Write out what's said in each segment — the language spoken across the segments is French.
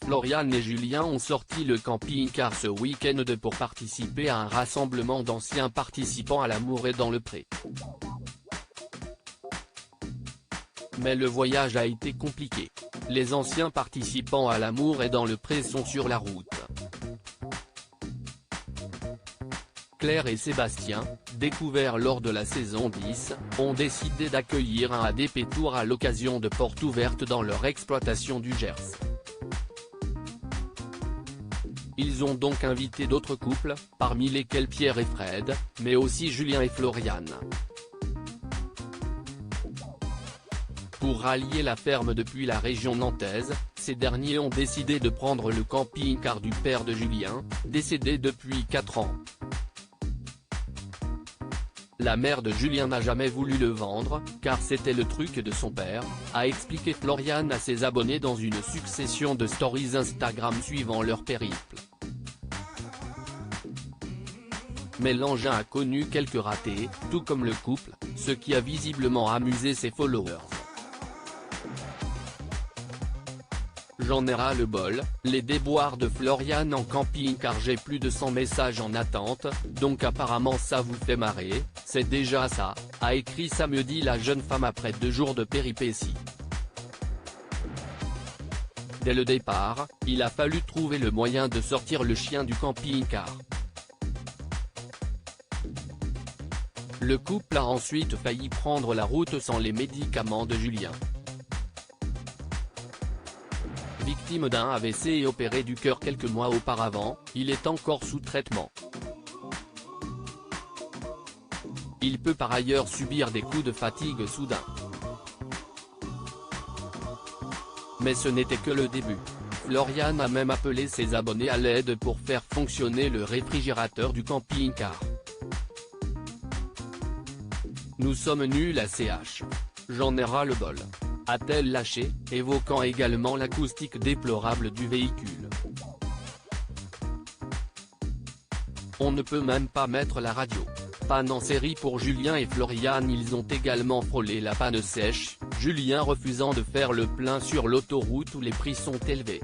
Florian et Julien ont sorti le camping-car ce week-end pour participer à un rassemblement d'anciens participants à l'Amour est dans le Pré. Mais le voyage a été compliqué. Les anciens participants à l'Amour est dans le Pré sont sur la route. Claire et Sébastien, découverts lors de la saison 10, ont décidé d'accueillir un ADP Tour à l'occasion de portes ouvertes dans leur exploitation du Gers. Ils ont donc invité d'autres couples, parmi lesquels Pierre et Fred, mais aussi Julien et Florian. Pour rallier la ferme depuis la région nantaise, ces derniers ont décidé de prendre le camping-car du père de Julien, décédé depuis 4 ans. La mère de Julien n'a jamais voulu le vendre, car c'était le truc de son père, a expliqué Florian à ses abonnés dans une succession de stories Instagram suivant leur périple. Mais l'engin a connu quelques ratés, tout comme le couple, ce qui a visiblement amusé ses followers. J'en ai ras le bol, les déboires de Florian en camping car j'ai plus de 100 messages en attente, donc apparemment ça vous fait marrer, c'est déjà ça, a écrit samedi la jeune femme après 2 jours de péripéties. Dès le départ, il a fallu trouver le moyen de sortir le chien du camping-car. Le couple a ensuite failli prendre la route sans les médicaments de Julien. Victime d'un AVC et opéré du cœur quelques mois auparavant, il est encore sous traitement. Il peut par ailleurs subir des coups de fatigue soudains. Mais ce n'était que le début. Florian a même appelé ses abonnés à l'aide pour faire fonctionner le réfrigérateur du camping-car. Nous sommes nuls à CH. J'en ai ras le bol, a-t-elle lâché, évoquant également l'acoustique déplorable du véhicule. On ne peut même pas mettre la radio. Panne en série pour Julien et Florian. Ils ont également frôlé la panne sèche, Julien refusant de faire le plein sur l'autoroute où les prix sont élevés.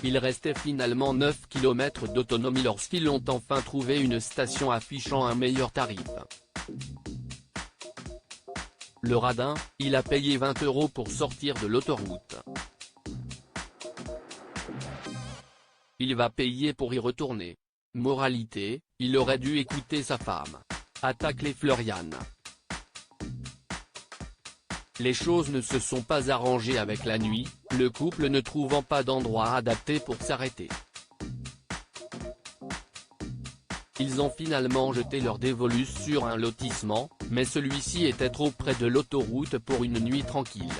Il restait finalement 9 km d'autonomie lorsqu'ils ont enfin trouvé une station affichant un meilleur tarif. Le radin, il a payé 20 € pour sortir de l'autoroute. Il va payer pour y retourner. Moralité, il aurait dû écouter sa femme. Attaque les Florian. Les choses ne se sont pas arrangées avec la nuit, le couple ne trouvant pas d'endroit adapté pour s'arrêter. Ils ont finalement jeté leur dévolu sur un lotissement, mais celui-ci était trop près de l'autoroute pour une nuit tranquille.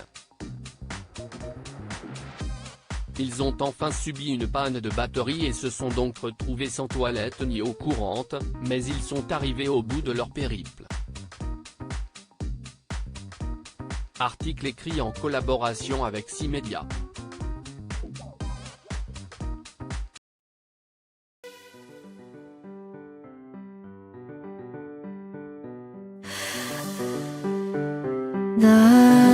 Ils ont enfin subi une panne de batterie et se sont donc retrouvés sans toilette ni eau courante, mais ils sont arrivés au bout de leur périple. Article écrit en collaboration avec 6 médias. 나